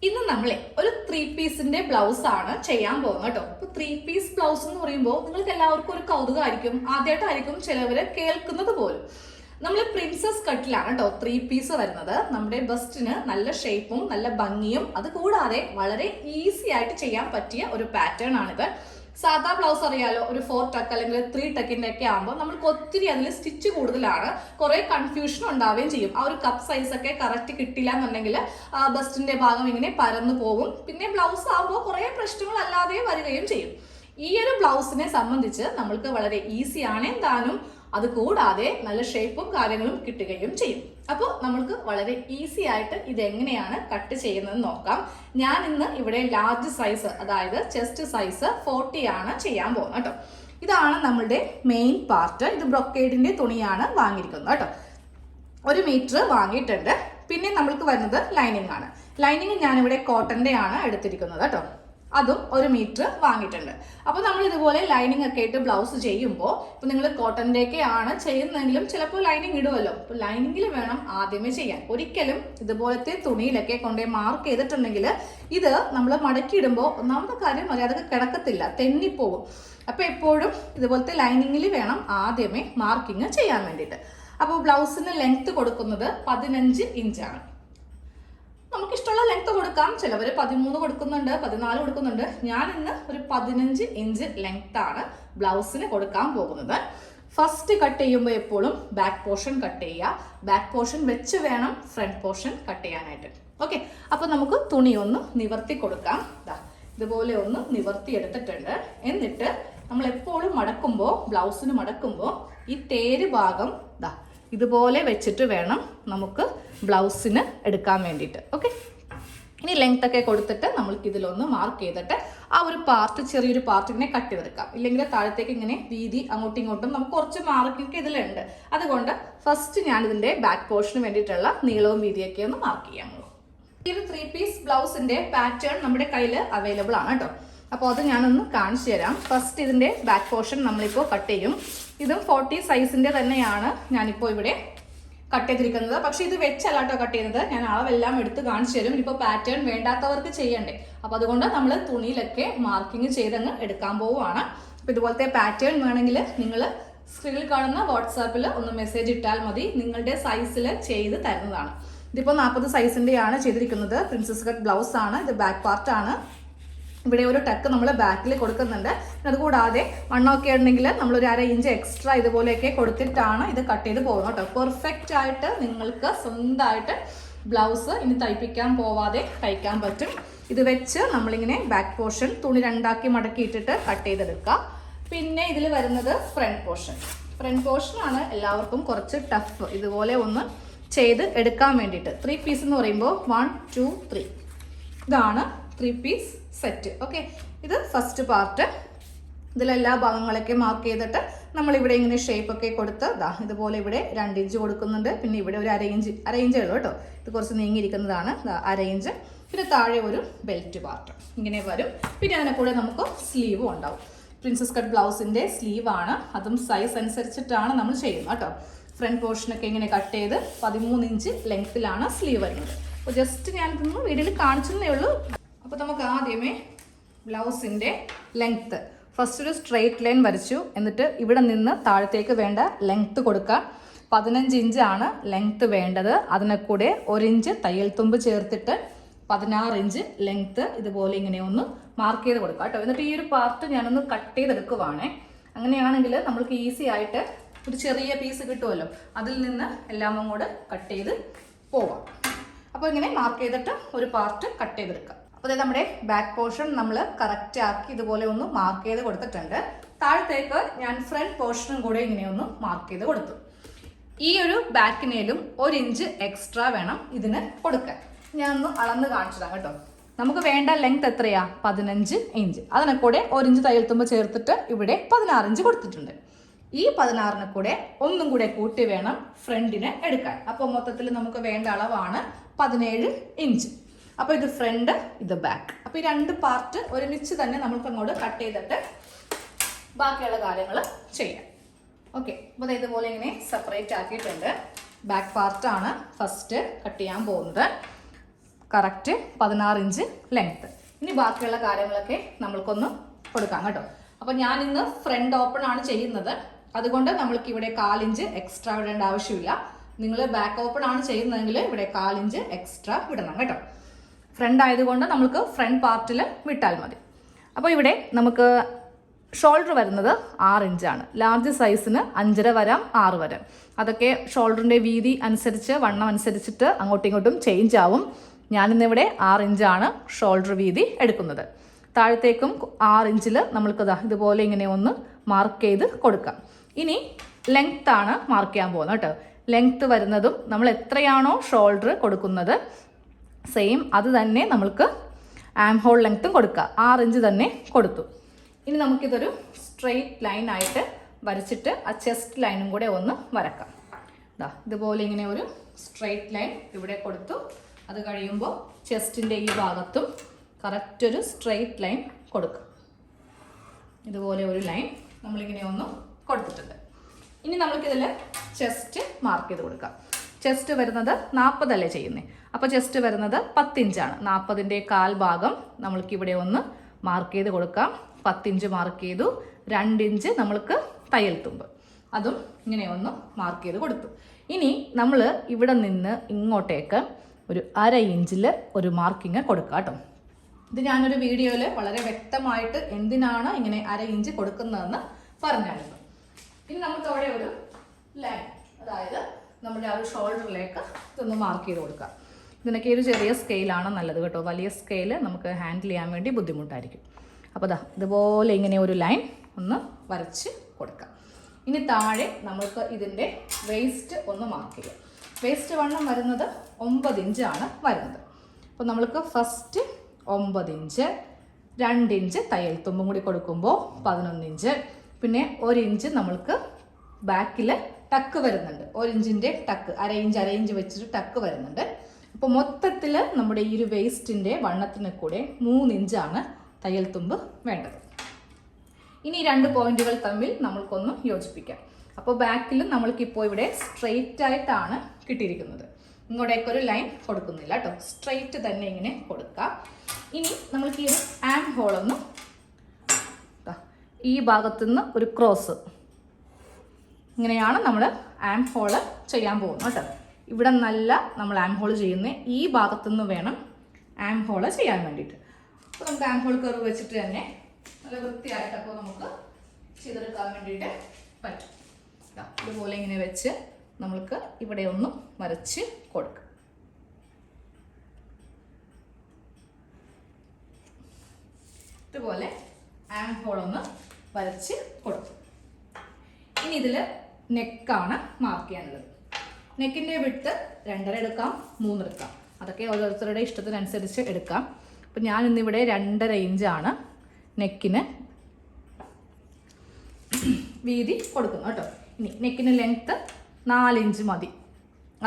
ഇന്ന് നമ്മളെ ഒരു 3 പീസിന്റെ ബ്ലൗസ് ആണ് ചെയ്യാൻ പോകുന്നത് കേട്ടോ. ഇപ്പൊ 3 പീസ് ബ്ലൗസ് എന്ന് പറയുമ്പോൾ നിങ്ങൾക്ക് എല്ലാവർക്കും ഒരു കൗതുകമായിരിക്കും, ആദ്യമായിട്ടായിരിക്കും ചിലവര് കേൾക്കുന്നത് പോലും. നമ്മൾ പ്രിൻസസ് കട്ടിലാണ് കേട്ടോ 3 പീസ് വരുന്നത്. നമ്മുടെ ബസ്റ്റിന് നല്ല ഷേപ്പും നല്ല ഭംഗിയും അത് കൂടാതെ വളരെ ഈസി ആയിട്ട് ചെയ്യാൻ പറ്റിയ ഒരു പാറ്റേൺ ആണിത്. സാധാ ബ്ലൗസ് അറിയാലോ, ഒരു 4 ടക്ക് അല്ലെങ്കിൽ 3 ടക്കിന്റെ ഒക്കെ ആകുമ്പോൾ നമ്മൾക്ക് ഒത്തിരി അതിൽ സ്റ്റിച്ച് കൂടുതലാണ്, കുറെ കൺഫ്യൂഷൻ ഉണ്ടാവുകയും ചെയ്യും. ആ ഒരു കപ്പ് സൈസ് ഒക്കെ കറക്റ്റ് കിട്ടില്ല എന്നുണ്ടെങ്കിൽ ബസ്റ്റിന്റെ ഭാഗം ഇങ്ങനെ പരന്നു പോകും. പിന്നെ ബ്ലൗസ് ആകുമ്പോൾ കുറെ പ്രശ്നങ്ങൾ അല്ലാതെ വരികയും ചെയ്യും. ഈ ഒരു ബ്ലൗസിനെ സംബന്ധിച്ച് നമ്മൾക്ക് വളരെ ഈസി ആണ് താനും, അത് കൂടാതെ നല്ല ഷേപ്പും കാര്യങ്ങളും കിട്ടുകയും ചെയ്യും. അപ്പോൾ നമ്മൾക്ക് വളരെ ഈസി ആയിട്ട് ഇതെങ്ങനെയാണ് കട്ട് ചെയ്യുന്നത് നോക്കാം. ഞാൻ ഇന്ന് ഇവിടെ ലാർജ് സൈസ്, അതായത് ചെസ്റ്റ് സൈസ് 40 ആണ് ചെയ്യാൻ പോകുന്നത് കേട്ടോ. ഇതാണ് നമ്മളുടെ മെയിൻ പാർട്ട്. ഇത് ബ്രൊക്കേഡിന്റെ തുണിയാണ് വാങ്ങിയിരിക്കുന്നത് കേട്ടോ. 1 മീറ്റർ വാങ്ങിയിട്ടുണ്ട്. പിന്നെ നമ്മൾക്ക് വരുന്നത് ലൈനിങ് ആണ്. ലൈനിങ് ഞാനിവിടെ കോട്ടന്റെ ആണ് എടുത്തിരിക്കുന്നത് കേട്ടോ. അതും 1 മീറ്റർ വാങ്ങിയിട്ടുണ്ട്. അപ്പോൾ നമ്മൾ ഇതുപോലെ ലൈനിങ് ഒക്കെ ഇട്ട് ബ്ലൗസ് ചെയ്യുമ്പോൾ, ഇപ്പൊ നിങ്ങൾ കോട്ടന്റെ ഒക്കെ ആണ് ചെയ്യുന്നതെങ്കിലും ചിലപ്പോൾ ലൈനിങ് ഇടുമല്ലോ. അപ്പോൾ ലൈനിങ്ങിൽ വേണം ആദ്യമേ ചെയ്യാൻ. ഒരിക്കലും ഇതുപോലത്തെ തുണിയിലൊക്കെ കൊണ്ടേ മാർക്ക് ചെയ്തിട്ടുണ്ടെങ്കിൽ ഇത് നമ്മൾ മടക്കി ഇടുമ്പോൾ ഒന്നാമത്തെ കാര്യം മര്യാദക്ക് കിടക്കത്തില്ല, തെന്നിപ്പോകും. അപ്പോൾ എപ്പോഴും ഇതുപോലത്തെ ലൈനിങ്ങിൽ വേണം ആദ്യമേ മാർക്കിങ് ചെയ്യാൻ വേണ്ടിയിട്ട്. അപ്പോൾ ബ്ലൗസിന് ലെങ്ത് കൊടുക്കുന്നത് 15 ഇഞ്ചാണ്. നമുക്ക് ഇഷ്ടമുള്ള ലെങ്ത് കൊടുക്കാം. ചിലവർ 13 കൊടുക്കുന്നുണ്ട്, 14 കൊടുക്കുന്നുണ്ട്. ഞാൻ ഇന്ന് ഒരു 15 ഇഞ്ച് ലെങ്ത് ആണ് ബ്ലൗസിന് കൊടുക്കാൻ പോകുന്നത്. ഫസ്റ്റ് കട്ട് ചെയ്യുമ്പോൾ എപ്പോഴും ബാക്ക് പോർഷൻ കട്ട് ചെയ്യുക. ബാക്ക് പോർഷൻ വെച്ച് വേണം ഫ്രണ്ട് പോർഷൻ കട്ട് ചെയ്യാനായിട്ട്. ഓക്കെ, അപ്പൊ നമുക്ക് തുണി ഒന്ന് നിവർത്തി കൊടുക്കാം. ഇതുപോലെ ഒന്ന് നിവർത്തി എടുത്തിട്ടുണ്ട്. എന്നിട്ട് നമ്മൾ എപ്പോഴും മടക്കുമ്പോൾ, ബ്ലൗസിന് മടക്കുമ്പോൾ ഈ തേര് ഭാഗം ഇതുപോലെ വെച്ചിട്ട് വേണം നമുക്ക് ബ്ലൗസിന് എടുക്കാൻ വേണ്ടിയിട്ട്. ഓക്കെ, ഇനി ലെങ്ത് ഒക്കെ കൊടുത്തിട്ട് നമ്മൾക്ക് ഇതിലൊന്ന് മാർക്ക് ചെയ്തിട്ട് ആ ഒരു പാർട്ട്, ചെറിയൊരു പാർട്ട് ഇങ്ങനെ കട്ട് ചെയ്തെടുക്കാം. ഇല്ലെങ്കിൽ താഴത്തേക്ക് ഇങ്ങനെ വീതി അങ്ങോട്ടും ഇങ്ങോട്ടും നമുക്ക് കുറച്ച് മാർക്കിങ് ഇതിലുണ്ട്. അതുകൊണ്ട് ഫസ്റ്റ് ഞാൻ ഇതിന്റെ ബാക്ക് പോർഷന് വേണ്ടിയിട്ടുള്ള നീളവും വീതിയൊക്കെ ഒന്ന് മാർക്ക് ചെയ്യാൻ പോകും. ഈ ഒരു 3 പീസ് ബ്ലൗസിന്റെ പാറ്റേൺ നമ്മുടെ കയ്യിൽ അവൈലബിൾ ആണ് കേട്ടോ. അപ്പോൾ അത് ഞാനൊന്ന് കാണിച്ചു തരാം. ഫസ്റ്റ് ഇതിന്റെ ബാക്ക് പോർഷൻ നമ്മളിപ്പോൾ കട്ട് ചെയ്യും. ഇതും 40 സൈസിന്റെ തന്നെയാണ് ഞാനിപ്പോൾ ഇവിടെ കട്ട് ചെയ്തിരിക്കുന്നത്. പക്ഷെ ഇത് വെച്ചല്ല കേട്ടോ കട്ട് ചെയ്യുന്നത്, ഞാൻ അളവെല്ലാം എടുത്ത് കാണിച്ചു തരും. ഇപ്പോൾ പാറ്റേൺ വേണ്ടാത്തവർക്ക് ചെയ്യണ്ടേ, അപ്പോൾ അതുകൊണ്ട് നമ്മൾ തുണിയിലൊക്കെ മാർക്കിങ് ചെയ്തങ്ങ് എടുക്കാൻ പോവുകയാണ്. അപ്പോൾ ഇതുപോലത്തെ പാറ്റേൺ വേണമെങ്കിൽ നിങ്ങൾ സ്ക്രീനിൽ കാണുന്ന വാട്സാപ്പിൽ ഒന്ന് മെസ്സേജ് ഇട്ടാൽ മതി, നിങ്ങളുടെ സൈസിൽ ചെയ്ത് തരുന്നതാണ്. ഇതിപ്പോൾ 40 സൈസിന്റെയാണ് ചെയ്തിരിക്കുന്നത്. പ്രിൻസസ് കട്ട് ബ്ലൗസ് ആണ്. ഇത് ബാക്ക് പാർട്ടാണ്. ഇവിടെ ഒരു ടക്ക് നമ്മൾ ബാക്കിൽ കൊടുക്കുന്നുണ്ട്. അതുകൂടാതെ വണ്ണമൊക്കെ ഉണ്ടെങ്കിൽ നമ്മളൊരു 1/2 ഇഞ്ച് എക്സ്ട്രാ ഇതുപോലെയൊക്കെ കൊടുത്തിട്ടാണ് ഇത് കട്ട് ചെയ്ത് പോകുന്നത് കേട്ടോ. പെർഫെക്റ്റ് ആയിട്ട് നിങ്ങൾക്ക് സ്വന്തമായിട്ട് ബ്ലൗസ് ഇനി തയ്പ്പിക്കാൻ പോവാതെ തയ്ക്കാൻ പറ്റും. ഇത് വെച്ച് നമ്മളിങ്ങനെ ബാക്ക് പോർഷൻ തുണി 2 ആക്കി മടക്കിയിട്ടിട്ട് കട്ട് ചെയ്തെടുക്കുക. പിന്നെ ഇതിൽ വരുന്നത് ഫ്രണ്ട് പോർഷൻ. ഫ്രണ്ട് പോർഷനാണ് എല്ലാവർക്കും കുറച്ച് ടഫ്, ഇതുപോലെ ഒന്ന് ചെയ്ത് എടുക്കാൻ വേണ്ടിയിട്ട്. 3 പീസ് എന്ന് പറയുമ്പോൾ 1 2 3 ഇതാണ് 3 പീസ് സെറ്റ്. ഓക്കെ, ഇത് ഫസ്റ്റ് പാർട്ട്. ഇതിലെല്ലാ ഭാഗങ്ങളൊക്കെ മാർക്ക് ചെയ്തിട്ട് നമ്മളിവിടെ ഇങ്ങനെ ഷേപ്പ് ഒക്കെ കൊടുത്ത് ഇതുപോലെ ഇവിടെ 2 ഇഞ്ച് കൊടുക്കുന്നുണ്ട്. പിന്നെ ഇവിടെ ഒരു 1/2 ഇഞ്ചേ ഉള്ളൂ കേട്ടോ. ഇത് കുറച്ച് നീങ്ങിയിരിക്കുന്നതാണ്, 1/2 ഇഞ്ച്. പിന്നെ താഴെ ഒരു ബെൽറ്റ് പാർട്ട് ഇങ്ങനെ വരും. പിന്നെ അതിനെ കൂടെ നമുക്ക് സ്ലീവും ഉണ്ടാവും. പ്രിൻസസ് കട്ട് ബ്ലൗസിന്റെ സ്ലീവ് ആണ്, അതും സൈസ് അനുസരിച്ചിട്ടാണ് നമ്മൾ ചെയ്യുന്നത് കേട്ടോ. ഫ്രണ്ട് പോർഷനൊക്കെ ഇങ്ങനെ കട്ട് ചെയ്ത് 13 ഇഞ്ച് ലെങ്ത്തിലാണ് സ്ലീവ് വരുന്നത്. അപ്പോൾ ജസ്റ്റ് ഞാൻ ഇതൊന്ന് വീഡിയോയിൽ കാണിച്ചതേ ഉള്ളൂ. അപ്പോൾ നമുക്ക് ആദ്യമേ ബ്ലൗസിൻ്റെ ലെങ്ത്ത് ഫസ്റ്റ് ഒരു സ്ട്രെയിറ്റ് ലൈൻ വരച്ചു. എന്നിട്ട് ഇവിടെ നിന്ന് താഴത്തേക്ക് വേണ്ട ലെങ്ത്ത് കൊടുക്കുക. 15 ഇഞ്ചാണ് ലെങ്ത്ത് വേണ്ടത്. അതിനെ കൂടെ 1 ഇഞ്ച് തയ്യൽ തുമ്പ് ചേർത്തിട്ട് 16 ഇഞ്ച് ലെങ്ത്ത് ഇതുപോലെ ഇങ്ങനെ ഒന്ന് മാർക്ക് ചെയ്ത് കൊടുക്കുക കേട്ടോ. എന്നിട്ട് ഈ ഒരു പാർട്ട് ഞാനൊന്ന് കട്ട് ചെയ്തെടുക്കുവാണേ. അങ്ങനെയാണെങ്കിൽ നമ്മൾക്ക് ഈസി ആയിട്ട് ഒരു ചെറിയ പീസ് കിട്ടുമല്ലോ, അതിൽ നിന്ന് എല്ലാം അങ്ങോട്ട് കട്ട് ചെയ്ത് പോവാം. അപ്പോൾ ഇങ്ങനെ മാർക്ക് ചെയ്തിട്ട് ഒരു പാർട്ട് കട്ട് ചെയ്തെടുക്കുക. അപ്പോൾ നമ്മുടെ ബാക്ക് പോർഷൻ നമ്മൾ കറക്റ്റ് ആക്കി ഇതുപോലെ ഒന്ന് മാർക്ക് ചെയ്ത് കൊടുത്തിട്ടുണ്ട്. താഴത്തേക്ക് ഞാൻ ഫ്രണ്ട് പോർഷനും കൂടെ ഇങ്ങനെ ഒന്ന് മാർക്ക് ചെയ്ത് കൊടുത്തു. ഈ ഒരു ബാക്കിനേലും 1 ഇഞ്ച് എക്സ്ട്രാ വേണം ഇതിന് കൊടുക്കാൻ. ഞാൻ ഒന്ന് അളന്ന് കാണിച്ചതാണ് കേട്ടോ. നമുക്ക് വേണ്ട ലെങ്ത് എത്രയാ? 15 ഇഞ്ച്. അതിനെ കൂടെ 1 ഇഞ്ച് തയ്യൽ തുമ്പ് ചേർത്തിട്ട് ഇവിടെ 16 ഇഞ്ച് കൊടുത്തിട്ടുണ്ട്. ഈ 16ന് കൂടെ ഒന്നും കൂടെ കൂട്ടി വേണം ഫ്രണ്ടിന് എടുക്കാൻ. അപ്പോൾ മൊത്തത്തിൽ നമുക്ക് വേണ്ട അളവാണ് 17 ഇഞ്ച്. അപ്പോൾ ഇത് ഫ്രണ്ട്, ഇത് ബാക്ക്. അപ്പോൾ ഈ 2 പാർട്ട് ഒരുമിച്ച് തന്നെ നമുക്ക് അങ്ങോട്ട് കട്ട് ചെയ്തിട്ട് ബാക്കിയുള്ള കാര്യങ്ങൾ ചെയ്യാം. ഓക്കെ, അപ്പോൾ ഇതുപോലെ ഇങ്ങനെ സെപ്പറേറ്റ് ആക്കിയിട്ടുണ്ട്. ബാക്ക് പാർട്ടാണ് ഫസ്റ്റ് കട്ട് ചെയ്യാൻ പോകുന്നത്. Correct 16 inch length. ഇനി ബാക്കിയുള്ള കാര്യങ്ങളൊക്കെ നമ്മൾക്കൊന്ന് കൊടുക്കാം കേട്ടോ. അപ്പോൾ ഞാൻ ഇന്ന് ഫ്രണ്ട് ഓപ്പൺ ആണ് ചെയ്യുന്നത്, അതുകൊണ്ട് നമ്മൾക്ക് ഇവിടെ 1/4 ഇഞ്ച് എക്സ്ട്രാ വിടേണ്ട ആവശ്യമില്ല. നിങ്ങൾ ബാക്ക് ഓപ്പൺ ആണ് ചെയ്യുന്നതെങ്കിൽ ഇവിടെ 1/4 ഇഞ്ച് എക്സ്ട്രാ വിടണം കേട്ടോ. ഫ്രണ്ട് ആയതുകൊണ്ട് നമുക്ക് ഫ്രണ്ട് പാർട്ടിൽ വിട്ടാൽ മതി. അപ്പോൾ ഇവിടെ നമുക്ക് ഷോൾഡർ വരുന്നത് 6 ഇഞ്ചാണ്. ലാർജ് സൈസിന് 5.5 വരാം, 6 വരാം. അതൊക്കെ ഷോൾഡറിൻ്റെ വീതി അനുസരിച്ച്, വണ്ണം അനുസരിച്ചിട്ട് അങ്ങോട്ടും ഇങ്ങോട്ടും ചേഞ്ച് ആവും. ഞാനിന്നിവിടെ 6 ഇഞ്ചാണ് ഷോൾഡർ വീതി എടുക്കുന്നത്. താഴത്തേക്കും 6 ഇഞ്ചിൽ നമ്മൾക്ക് ഇതുപോലെ ഇങ്ങനെ ഒന്ന് മാർക്ക് ചെയ്ത് കൊടുക്കാം. ഇനി ലെങ്ത് ആണ് മാർക്ക് ചെയ്യാൻ പോകുന്നത് കേട്ടോ. ലെങ്ത് വരുന്നതും നമ്മൾ എത്രയാണോ ഷോൾഡർ കൊടുക്കുന്നത് സെയിം അത് തന്നെ നമ്മൾക്ക് ആം ഹോൾ ലെങ്ത്തും കൊടുക്കുക. 6 ഇഞ്ച് തന്നെ കൊടുത്തു. ഇനി നമുക്കിതൊരു സ്ട്രെയിറ്റ് ലൈൻ ആയിട്ട് വരച്ചിട്ട് ആ ചെസ്റ്റ് ലൈനും കൂടെ ഒന്ന് വരക്കാം. ഇതുപോലെ ഇങ്ങനെ ഒരു സ്ട്രെയിറ്റ് ലൈൻ ഇവിടെ കൊടുത്തു. അത് കഴിയുമ്പോൾ ചെസ്റ്റിൻ്റെ ഈ ഭാഗത്തും കറക്റ്റ് ഒരു സ്ട്രെയിറ്റ് ലൈൻ കൊടുക്കുക. ഇതുപോലെ ഒരു ലൈൻ നമ്മളിങ്ങനെ ഒന്ന് കൊടുത്തിട്ടുണ്ട്. ഇനി നമുക്കിതിൽ ചെസ്റ്റ് മാർക്ക് ചെയ്ത് കൊടുക്കാം. ചെസ്റ്റ് വരുന്നത് 40 അല്ലേ ചെയ്യുന്നത്, അപ്പോൾ ചെസ്റ്റ് വരുന്നത് 10 ഇഞ്ചാണ്. 40ൻ്റെ 1/4 ഭാഗം നമ്മൾക്കിവിടെ ഒന്ന് മാർക്ക് ചെയ്ത് കൊടുക്കാം. 10 ഇഞ്ച് മാർക്ക് ചെയ്തു. 2 ഇഞ്ച് നമ്മൾക്ക് തയ്യൽ തുമ്പ്, അതും ഇങ്ങനെ ഒന്ന് മാർക്ക് ചെയ്ത് കൊടുത്തു. ഇനി നമ്മൾ ഇവിടെ നിന്ന് ഇങ്ങോട്ടേക്ക് ഒരു 1/2 ഇഞ്ചിൽ ഒരു മാർക്കിങ് കൊടുക്കുക കേട്ടോ. ഇത് ഞാനൊരു വീഡിയോയിൽ വളരെ വ്യക്തമായിട്ട് എന്തിനാണ് ഇങ്ങനെ 1/2 ഇഞ്ച് കൊടുക്കുന്നതെന്ന് പറഞ്ഞായിരുന്നു. ഇനി നമുക്ക് അവിടെ ഒരു ലൈൻ, അതായത് നമ്മുടെ ആ ഒരു ഷോൾഡറിലേക്ക് ഇതൊന്ന് മാർക്ക് ചെയ്ത് കൊടുക്കാം. ഇതിനൊക്കെ ഒരു ചെറിയ സ്കെയിലാണ് നല്ലത് കേട്ടോ. വലിയ സ്കെയില് നമുക്ക് ഹാൻഡിൽ ചെയ്യാൻ വേണ്ടി ബുദ്ധിമുട്ടായിരിക്കും. അപ്പോൾ ഇതുപോലെ ഇങ്ങനെ ഒരു ലൈൻ ഒന്ന് വരച്ച് കൊടുക്കാം. ഇനി താഴെ നമുക്ക് ഇതിൻ്റെ വേസ്റ്റ് ഒന്ന് മാർക്ക് ചെയ്യാം. വേസ്റ്റ് വണ്ണം വരുന്നത് 9 ഇഞ്ചാണ് വരുന്നത്. അപ്പോൾ നമ്മൾക്ക് ഫസ്റ്റ് 9 ഇഞ്ച്, 2 ഇഞ്ച് തയ്യൽ തുമ്പും കൂടി കൊടുക്കുമ്പോൾ 11 ഇഞ്ച്, പിന്നെ 1 ഇഞ്ച് നമ്മൾക്ക് ബാക്കിൽ ടക്ക് വരുന്നുണ്ട്. 1 ഇഞ്ചിൻ്റെ ടക്ക്, 1/2 ഇഞ്ച് വെച്ചിട്ട് ടക്ക് വരുന്നുണ്ട്. അപ്പോൾ മൊത്തത്തിൽ നമ്മുടെ ഈ ഒരു വേസ്റ്റിൻ്റെ വണ്ണത്തിന് കൂടെ 3 ഇഞ്ചാണ് തയ്യൽ തുമ്പ് വേണ്ടത്. ഇനി 2 പോയിന്റുകൾ തമ്മിൽ നമ്മൾക്കൊന്ന് യോജിപ്പിക്കാം. അപ്പോൾ ബാക്കിൽ നമ്മൾക്കിപ്പോൾ ഇവിടെ സ്ട്രെയിറ്റ് ആയിട്ടാണ് കിട്ടിയിരിക്കുന്നത്. ഇങ്ങോട്ടേക്കൊരു ലൈൻ കൊടുക്കുന്നില്ല കേട്ടോ, സ്ട്രെയിറ്റ് തന്നെ ഇങ്ങനെ കൊടുക്കുക. ഇനി നമ്മൾക്ക് ഈ ഒരു ആം ഹോളൊന്ന് ഈ ഭാഗത്തുനിന്ന് ഒരു ക്രോസ്, ഇങ്ങനെയാണ് നമ്മൾ ആം ഹോള് ചെയ്യാൻ പോകുന്നത് കേട്ടോ. ഇവിടെ നല്ല നമ്മൾ ആം ഹോൾ ചെയ്യുന്നത് ഈ ഭാഗത്തുനിന്ന് വേണം ആം ഹോള് ചെയ്യാൻ വേണ്ടിയിട്ട്. അപ്പോൾ നമുക്ക് ആം ഹോൾ കർവ് വെച്ചിട്ട് തന്നെ നല്ല വൃത്തിയായിട്ടപ്പോൾ നമുക്ക് ചെയ്തെടുക്കാൻ വേണ്ടിയിട്ട് പറ്റും. ഇതുപോലെ ഇങ്ങനെ വെച്ച് നമ്മൾക്ക് ഇവിടെ ഒന്ന് വരച്ച് കൊടുക്കാം. ഇതുപോലെ ആം ഹോൾ ഒന്ന് വരച്ച് കൊടുക്കും. ഇനി ഇതിൽ നെക്കാണ് മാർക്ക് ചെയ്യാനുള്ളത്. നെക്കിൻ്റെ വിട്ട് 2.5 എടുക്കാം, 3 എടുക്കാം. അതൊക്കെ ഓരോരുത്തരുടെ ഇഷ്ടത്തിനനുസരിച്ച് എടുക്കാം. അപ്പം ഞാൻ ഇന്നിവിടെ 2.5 ഇഞ്ചാണ് നെക്കിന് വീതി കൊടുക്കുന്നു കേട്ടോ. ഇനി നെക്കിന് ലെങ്ത്ത് 4 ഇഞ്ച് മതി,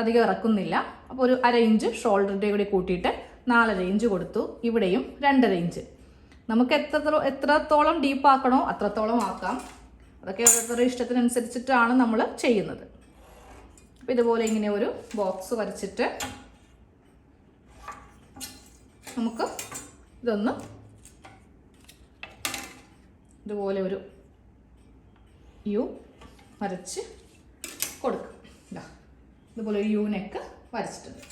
അധികം ഇറക്കുന്നില്ല. അപ്പോൾ ഒരു 1/2 ഇഞ്ച് ഷോൾഡറിൻ്റെ കൂടി കൂട്ടിയിട്ട് 4.5 ഇഞ്ച് കൊടുത്തു. ഇവിടെയും 2.5 ഇഞ്ച്. നമുക്ക് എത്രത്തോളം ഡീപ്പാക്കണോ അത്രത്തോളം ആക്കാം. അതൊക്കെ ഓരോരുത്തരുടെ ഇഷ്ടത്തിനനുസരിച്ചിട്ടാണ് നമ്മൾ ചെയ്യുന്നത്. അപ്പോൾ ഇതുപോലെ ഇങ്ങനെ ഒരു ബോക്സ് വരച്ചിട്ട് നമുക്ക് ഇതൊന്ന് ഇതുപോലെ ഒരു യു വരച്ച് കൊടുക്കും. ഇതുപോലെ ഒരു യു നെക്ക് വരച്ചിട്ടുണ്ട്.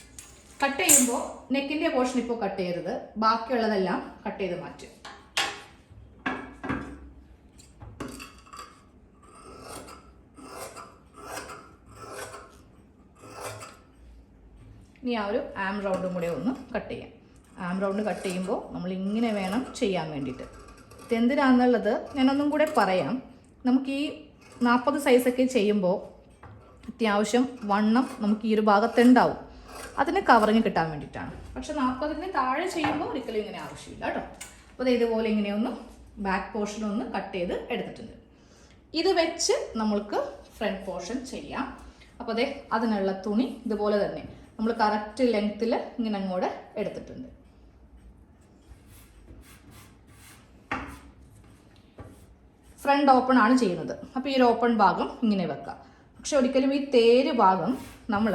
കട്ട് ചെയ്യുമ്പോൾ നെക്കിൻ്റെ പോർഷൻ ഇപ്പോൾ കട്ട് ചെയ്യരുത്, ബാക്കിയുള്ളതെല്ലാം കട്ട് ചെയ്ത് മാറ്റും. ഇനി ആ ഒരു ആം റൗണ്ടും കൂടെ ഒന്ന് കട്ട് ചെയ്യാം. ആം റൗണ്ട് കട്ട് ചെയ്യുമ്പോൾ നമ്മൾ ഇങ്ങനെ വേണം ചെയ്യാൻ വേണ്ടിയിട്ട്. ഇതെന്തിനാണെന്നുള്ളത് ഞാനൊന്നും കൂടെ പറയാം. നമുക്ക് ഈ 40 സൈസൊക്കെ ചെയ്യുമ്പോൾ അത്യാവശ്യം വണ്ണം നമുക്ക് ഈ ഒരു ഭാഗത്തുണ്ടാവും. അതിന് കവറിങ് കിട്ടാൻ വേണ്ടിയിട്ടാണ്. പക്ഷെ 40ന് താഴെ ചെയ്യുമ്പോൾ ഒരിക്കലും ഇങ്ങനെ ആവശ്യമില്ല കേട്ടോ. അപ്പോൾ ഇതുപോലെ ഇങ്ങനെയൊന്ന് ബാക്ക് പോർഷൻ ഒന്ന് കട്ട് ചെയ്ത് എടുത്തിട്ടുണ്ട്. ഇത് വെച്ച് നമ്മൾക്ക് ഫ്രണ്ട് പോർഷൻ ചെയ്യാം. അപ്പോൾ അതിനുള്ള തുണി ഇതുപോലെ തന്നെ നമ്മൾ കറക്റ്റ് ലെങ്ത്തിൽ ഇങ്ങനെ അങ്ങോട്ട് എടുത്തിട്ടുണ്ട്. ഫ്രണ്ട് ഓപ്പൺ ആണ് ചെയ്യുന്നത്. അപ്പോൾ ഈ ഒരു ഓപ്പൺ ഭാഗം ഇങ്ങനെ വെക്കാം. പക്ഷെ ഒരിക്കലും ഈ തേര് ഭാഗം നമ്മൾ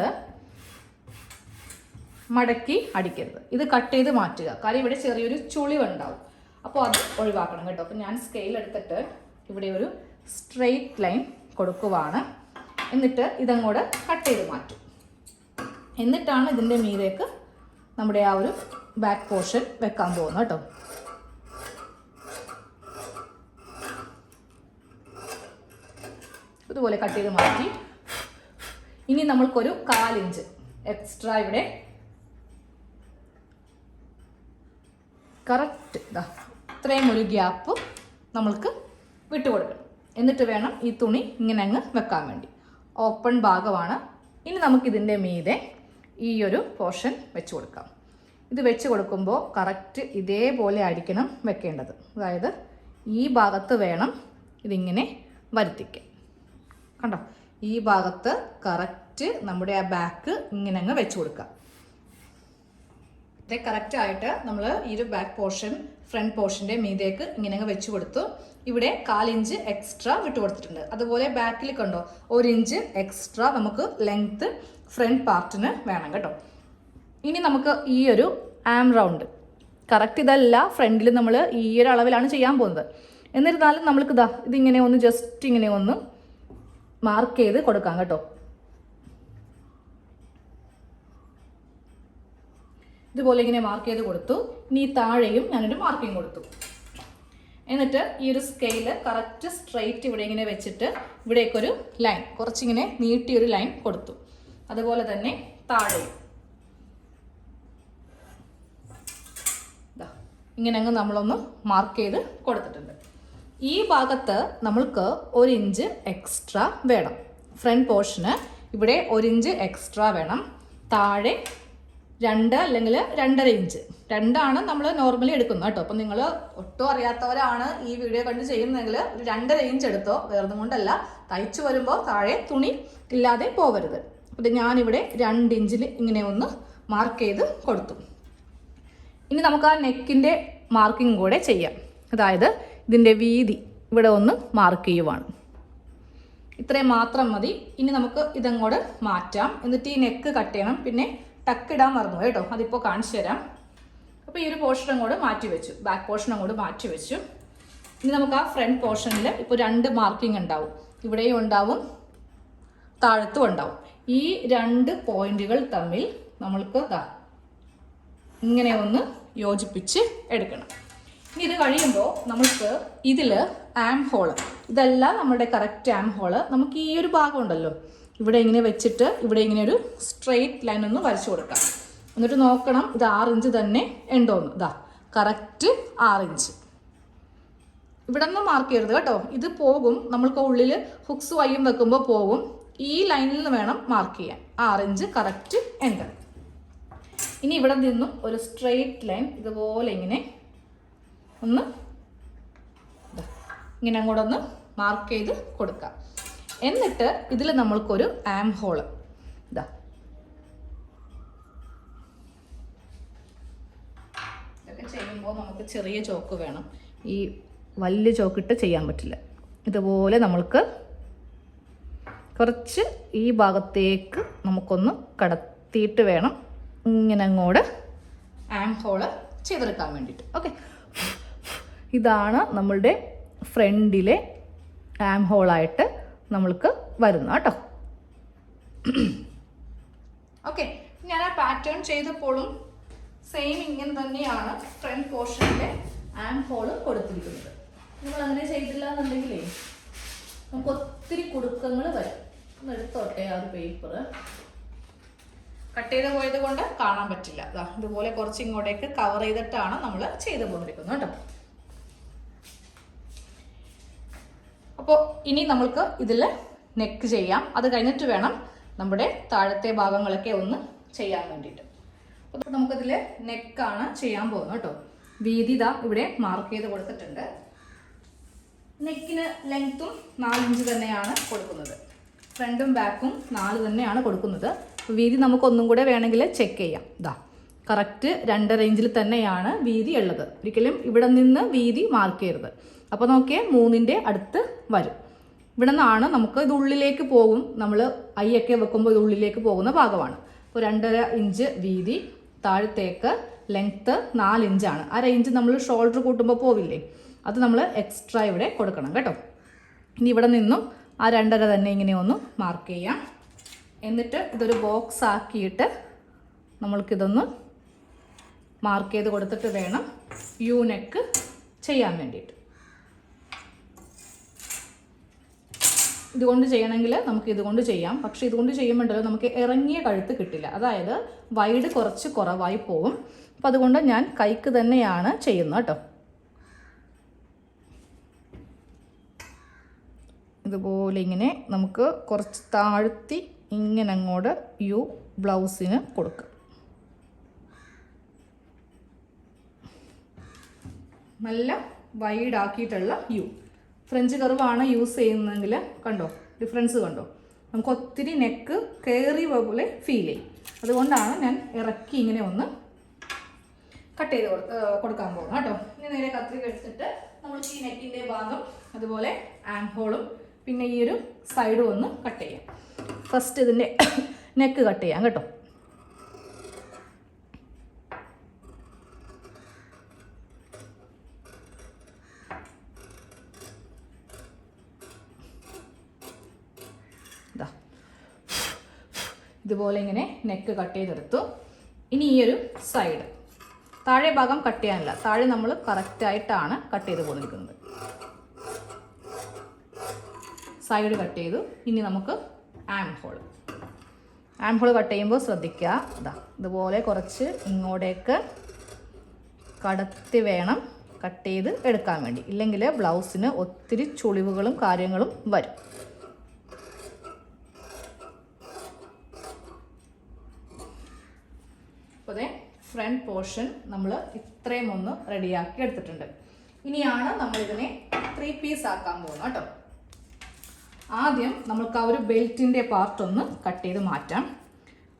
മടക്കി അടിക്കരുത്. ഇത് കട്ട് ചെയ്ത് മാറ്റുക. കാര്യം ഇവിടെ ചെറിയൊരു ചുളിവുണ്ടാവും. അപ്പോൾ അത് ഒഴിവാക്കണം കേട്ടോ. അപ്പോൾ ഞാൻ സ്കെയിൽ എടുത്തിട്ട് ഇവിടെ ഒരു സ്ട്രെയിറ്റ് ലൈൻ കൊടുക്കുവാണ്. എന്നിട്ട് ഇതങ്ങോട്ട് കട്ട് ചെയ്ത് മാറ്റും. എന്നിട്ടാണ് ഇതിൻ്റെ മീതേക്ക് നമ്മുടെ ആ ഒരു ബാക്ക് പോർഷൻ വെക്കാൻ പോകുന്നത് കേട്ടോ. ഇതുപോലെ കട്ട് ചെയ്ത് മാറ്റി. ഇനി നമ്മൾക്കൊരു 1/4 ഇഞ്ച് എക്സ്ട്രാ ഇവിടെ കറക്റ്റ് ഇത്രയും ഒരു ഗ്യാപ്പ് നമ്മൾക്ക് വിട്ടുകൊടുക്കണം. എന്നിട്ട് വേണം ഈ തുണി ഇങ്ങനെ അങ്ങ് വെക്കാൻ വേണ്ടി. ഓപ്പൺ ഭാഗമാണ്. ഇനി നമുക്കിതിൻ്റെ മീതെ ഈ ഒരു പോർഷൻ വെച്ച് കൊടുക്കാം. ഇത് വെച്ച് കൊടുക്കുമ്പോൾ കറക്റ്റ് ഇതേപോലെ ആയിരിക്കണം വെക്കേണ്ടത്. അതായത് ഈ ഭാഗത്ത് വേണം ഇതിങ്ങനെ വരുത്തിക്കാൻ. കണ്ടോ, ഈ ഭാഗത്ത് കറക്റ്റ് നമ്മുടെ ആ ബാക്ക് ഇങ്ങനെ അങ്ങ് വെച്ച് കൊടുക്കാം. ഇത് കറക്റ്റായിട്ട് നമ്മൾ ഈ ഒരു ബാക്ക് പോർഷൻ ഫ്രണ്ട് പോർഷൻ്റെ മീതേക്ക് ഇങ്ങനെ അങ്ങ് വെച്ച് കൊടുത്തു. ഇവിടെ 1/4 ഇഞ്ച് എക്സ്ട്രാ വിട്ട് കൊടുത്തിട്ടുണ്ട്. അതുപോലെ ബാക്കിൽ കണ്ടോ 1 ഇഞ്ച് എക്സ്ട്രാ നമുക്ക് ലെങ്ത്ത് ഫ്രണ്ട് പാർട്ടിന് വേണം കേട്ടോ. ഇനി നമുക്ക് ഈ ഒരു ആം റൗണ്ട് കറക്റ്റ് ഇതല്ല, ഫ്രണ്ടിൽ നമ്മൾ ഈ ഒരു അളവിലാണ് ചെയ്യാൻ പോകുന്നത്. എന്നിരുന്നാലും നമ്മൾക്ക് ഇതിങ്ങനെ ഒന്ന് ജസ്റ്റ് ഇങ്ങനെ ഒന്ന് മാർക്ക് ചെയ്ത് കൊടുക്കാം കേട്ടോ. ഇതുപോലെ ഇങ്ങനെ മാർക്ക് ചെയ്ത് കൊടുത്തു. ഇനി താഴെയും ഞാനൊരു മാർക്കിങ് കൊടുത്തു. എന്നിട്ട് ഈ ഒരു സ്കെയില് കറക്റ്റ് സ്ട്രെയിറ്റ് ഇവിടെ ഇങ്ങനെ വെച്ചിട്ട് ഇവിടേക്കൊരു ലൈൻ കുറച്ചിങ്ങനെ നീട്ടിയൊരു ലൈൻ കൊടുത്തു. അതുപോലെ തന്നെ താഴെയും ഇങ്ങനെ അങ്ങ് നമ്മളൊന്ന് മാർക്ക് ചെയ്ത് കൊടുത്തിട്ടുണ്ട്. ഈ ഭാഗത്ത് നമ്മൾക്ക് 1 ഇഞ്ച് എക്സ്ട്രാ വേണം. ഫ്രണ്ട് പോർഷന് ഇവിടെ 1 ഇഞ്ച് എക്സ്ട്രാ വേണം. താഴെ 2 അല്ലെങ്കിൽ 2.5 ഇഞ്ച് 2 നമ്മൾ നോർമലി എടുക്കുന്നത് കേട്ടോ. അപ്പം നിങ്ങൾ ഒട്ടും അറിയാത്തവരാണ് ഈ വീഡിയോ കണ്ട് ചെയ്യുന്നതെങ്കിൽ ഒരു 2.5 ഇഞ്ച് എടുത്തോ. വേറൊന്നും കൊണ്ടല്ല, തയ്ച്ചു വരുമ്പോൾ താഴെ തുണി ഇല്ലാതെ പോകരുത്. അപ്പം ഞാനിവിടെ 2 ഇഞ്ചിൽ ഇങ്ങനെ ഒന്ന് മാർക്ക് ചെയ്ത് കൊടുത്തു. ഇനി നമുക്ക് ആ നെക്കിൻ്റെ മാർക്കിംഗ് കൂടെ ചെയ്യാം. അതായത് ഇതിൻ്റെ വീതി ഇവിടെ ഒന്ന് മാർക്ക് ചെയ്യുവാണ്. ഇത്രയും മാത്രം മതി. ഇനി നമുക്ക് ഇതങ്ങോട്ട് മാറ്റാം. എന്നിട്ട് ഈ നെക്ക് കട്ട് ചെയ്യണം. പിന്നെ ടക്ക് ഇടാൻ മറന്നു കേട്ടോ, അതിപ്പോൾ കാണിച്ചു തരാം. അപ്പോൾ ഈ ഒരു പോർഷൻ അങ്ങോട്ട് മാറ്റി വെച്ചു, ബാക്ക് പോർഷൻ അങ്ങോട്ട് മാറ്റി വെച്ചു. ഇനി നമുക്ക് ആ ഫ്രണ്ട് പോർഷനിൽ ഇപ്പോൾ 2 മാർക്കിംഗ് ഉണ്ടാവും. ഇവിടെയും ഉണ്ടാവും, താഴത്തും ഉണ്ടാവും. ഈ 2 പോയിന്റുകൾ തമ്മിൽ നമ്മൾക്ക് ഇങ്ങനെ ഒന്ന് യോജിപ്പിച്ച് എടുക്കണം. ഇനി ഇത് കഴിയുമ്പോൾ നമുക്ക് ഇതിൽ ആം ഹോള്, ഇതല്ല നമ്മുടെ കറക്റ്റ് ആം ഹോള്, നമുക്ക് ഈ ഒരു ഭാഗം ഉണ്ടല്ലോ ഇവിടെ ഇങ്ങനെ വെച്ചിട്ട് ഇവിടെ ഇങ്ങനെ ഒരു സ്ട്രെയിറ്റ് ലൈൻ ഒന്ന് വരച്ചു കൊടുക്കാം. എന്നിട്ട് നോക്കണം ഇത് 6 ഇഞ്ച് തന്നെ ഉണ്ടോന്ന്. Correct 6 inch. ഇവിടെ നിന്ന് മാർക്ക് ചെയ്യരുത് കേട്ടോ, ഇത് പോകും. നമ്മൾക്ക് ഉള്ളിൽ ഹുക്സ് വയ്യും വെക്കുമ്പോൾ പോകും. ഈ ലൈനിൽ നിന്ന് വേണം മാർക്ക് ചെയ്യാൻ. 6 ഇഞ്ച് കറക്റ്റ് ഉണ്ട്. ഇനി ഇവിടെ നിന്നും ഒരു സ്ട്രെയിറ്റ് ലൈൻ ഇതുപോലെ ഇങ്ങനെ ഒന്ന് ഇങ്ങനെ അങ്ങോട്ട് ഒന്ന് മാർക്ക് ചെയ്ത് കൊടുക്കാം. എന്നിട്ട് ഇതിൽ നമ്മൾക്കൊരു ആം ഹോള് ഇതൊക്കെ ചെയ്യുമ്പോൾ നമുക്ക് ചെറിയ ചോക്ക് വേണം. ഈ വലിയ ചോക്കിട്ട് ചെയ്യാൻ പറ്റില്ല. ഇതുപോലെ നമ്മൾക്ക് കുറച്ച് ഈ ഭാഗത്തേക്ക് നമുക്കൊന്ന് കടത്തിയിട്ട് വേണം ഇങ്ങനെ അങ്ങോട്ട് ആം ഹോള് ചെയ്തെടുക്കാൻ വേണ്ടിയിട്ട്. ഓക്കെ, ഇതാണ് നമ്മളുടെ ഫ്രണ്ടിലെ ആം ഹോളായിട്ട് നമ്മൾക്ക് വരുന്ന കേട്ടോ. ഓക്കെ, ഞാൻ ആ പാറ്റേൺ ചെയ്തപ്പോഴും സെയിം ഇങ്ങനെ തന്നെയാണ് ഫ്രണ്ട് പോർഷനിലെ ആം ഹോള് കൊടുത്തിരിക്കുന്നത്. നിങ്ങൾ അങ്ങനെ ചെയ്തില്ല എന്നുണ്ടെങ്കിലേ നമുക്ക് ഒത്തിരി കുടുക്കങ്ങൾ വരും. ഒന്ന് എടുത്തോട്ടെ ആ ഒരു പേപ്പർ. കട്ട് ചെയ്ത് പോയത് കൊണ്ട് കാണാൻ പറ്റില്ല. ഇതുപോലെ കുറച്ച് ഇങ്ങോട്ടേക്ക് കവർ ചെയ്തിട്ടാണ് നമ്മൾ ചെയ്തു പോന്നിരിക്കുന്നത് കേട്ടോ. അപ്പോൾ ഇനി നമ്മൾക്ക് ഇതിൽ നെക്ക് ചെയ്യാം. അത് കഴിഞ്ഞിട്ട് വേണം നമ്മുടെ താഴത്തെ ഭാഗങ്ങളൊക്കെ ഒന്ന് ചെയ്യാൻ വേണ്ടിയിട്ട്. അപ്പോൾ നമുക്കിതിൽ നെക്കാണ് ചെയ്യാൻ പോകുന്നത് കേട്ടോ. വീതി ഇവിടെ മാർക്ക് ചെയ്ത് കൊടുത്തിട്ടുണ്ട്. നെക്കിന് ലെങ്ത്തും 4 ഇഞ്ച് തന്നെയാണ് കൊടുക്കുന്നത്. ഫ്രണ്ടും ബാക്കും 4 തന്നെയാണ് കൊടുക്കുന്നത്. വീതി നമുക്കൊന്നും കൂടെ വേണമെങ്കിൽ ചെക്ക് ചെയ്യാം. കറക്റ്റ് 2.5 ഇഞ്ചിൽ തന്നെയാണ് വീതി ഉള്ളത്. ഒരിക്കലും ഇവിടെ നിന്ന് വീതി മാർക്ക് ചെയ്യരുത്. അപ്പോൾ നോക്കിയേ 3ൻ്റെ അടുത്ത് വരും. ഇവിടെ നിന്നാണ് നമുക്ക് ഇത് ഉള്ളിലേക്ക് പോകും. നമ്മൾ ഐയൊക്കെ വെക്കുമ്പോൾ ഇത് ഉള്ളിലേക്ക് പോകുന്ന ഭാഗമാണ്. അപ്പോൾ 2.5 ഇഞ്ച് വീതി താഴത്തേക്ക് ലെങ്ത്ത് 4 ഇഞ്ചാണ്. 1/2 ഇഞ്ച് നമ്മൾ ഷോൾഡർ കൂട്ടുമ്പോൾ പോവില്ലേ, അത് നമ്മൾ എക്സ്ട്രാ ഇവിടെ കൊടുക്കണം കേട്ടോ. ഇനി ഇവിടെ നിന്നും ആ 2.5 തന്നെ ഇങ്ങനെ ഒന്ന് മാർക്ക് ചെയ്യാം. എന്നിട്ട് ഇതൊരു ബോക്സ് ആക്കിയിട്ട് നമ്മൾക്കിതൊന്ന് മാർക്ക് ചെയ്ത് കൊടുത്തിട്ട് വേണം യു നെക്ക് ചെയ്യാൻ വേണ്ടിയിട്ട്. ഇതുകൊണ്ട് ചെയ്യണമെങ്കിൽ നമുക്ക് ഇതുകൊണ്ട് ചെയ്യാം. പക്ഷേ ഇതുകൊണ്ട് ചെയ്യുമ്പോഴല്ലോ നമുക്ക് ഇറങ്ങിയ കഴുത്ത് കിട്ടില്ല, അതായത് വൈഡ് കുറച്ച് കുറവായി പോകും. അപ്പം അതുകൊണ്ട് ഞാൻ കൈക്ക് തന്നെയാണ് ചെയ്യുന്നത് കേട്ടോ. ഇതുപോലെ ഇങ്ങനെ നമുക്ക് കുറച്ച് താഴ്ത്തി ഇങ്ങനെ അങ്ങോട്ട് യു ബ്ലൗസിന് കൊടുക്കുക. നല്ല വൈഡാക്കിയിട്ടുള്ള യു. ഫ്രഞ്ച് കർവാണ് യൂസ് ചെയ്യുന്നതെങ്കിൽ കണ്ടോ ഡിഫറൻസ് കണ്ടോ, നമുക്ക് ഒത്തിരി നെക്ക് കയറി പോലെ ഫീൽ ചെയ്യും. അതുകൊണ്ടാണ് ഞാൻ ഇറക്കി ഇങ്ങനെ ഒന്ന് കട്ട് ചെയ്ത് കൊടുക്കാൻ പോകുന്നത് കേട്ടോ. ഇനി നേരെ കത്രിക എടുത്തിട്ട് നമ്മൾക്ക് ഈ നെക്കിൻ്റെ ഭാഗം അതുപോലെ ആം ഹോളും പിന്നെ ഈ ഒരു സൈഡും ഒന്ന് കട്ട് ചെയ്യാം. ഫസ്റ്റ് ഇതിൻ്റെ നെക്ക് കട്ട് ചെയ്യാം കേട്ടോ. ഇതുപോലെ ഇങ്ങനെ നെക്ക് കട്ട് ചെയ്തെടുത്തു. ഇനി ഈ ഒരു സൈഡ് താഴെ ഭാഗം കട്ട് ചെയ്യാനില്ല, താഴെ നമ്മൾ കറക്റ്റായിട്ടാണ് കട്ട് ചെയ്ത് പോന്നിരിക്കുന്നത്. സൈഡ് കട്ട് ചെയ്തു. ഇനി നമുക്ക് ആം ഹോൾ കട്ട് ചെയ്യുമ്പോൾ ശ്രദ്ധിക്കുക, ഇതുപോലെ കുറച്ച് ഇങ്ങോട്ടേക്ക് കടത്തി വേണം കട്ട് ചെയ്ത് എടുക്കാൻ വേണ്ടി, ഇല്ലെങ്കിൽ ബ്ലൗസിന് ഒത്തിരി ചുളിവുകളും കാര്യങ്ങളും വരും. അപ്പോൾ ഫ്രണ്ട് പോർഷൻ നമ്മൾ ഇത്രയും ഒന്ന് റെഡിയാക്കി എടുത്തിട്ടുണ്ട്. ഇനിയാണ് നമ്മളിതിനെ 3 പീസ് ആക്കാൻ പോകുന്നത് കേട്ടോ. ആദ്യം നമ്മൾക്ക് ആ ഒരു ബെൽറ്റിൻ്റെ പാർട്ട് ഒന്ന് കട്ട് ചെയ്ത് മാറ്റാം.